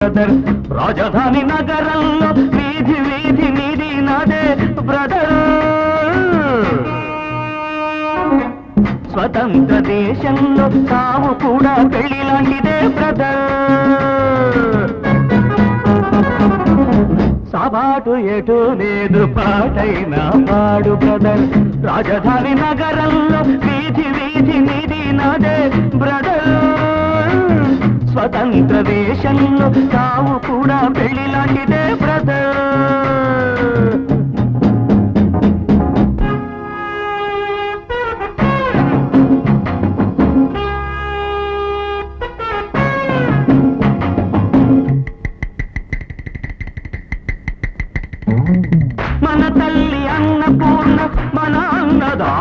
brother రాజధాని నగరంలో వీధి వీధి నీది నాదే బ్రదర్ స్వతంత్ర దేశంలో తాము కూడా పెళ్లి లాంటిదే బ్రదర్ సాబాటు ఎటు లేదు పాటైనా పాడు బ్రదర్ రాజధాని నగరంలో వీధి వీధి నీది నాదే బ్రదర్ స్వతంత్ర దేశంలో తాము కూడా పెళ్లి లాంటిదే బ్రదర్ మన తల్లి అన్నపూర్ణ మన అన్నదా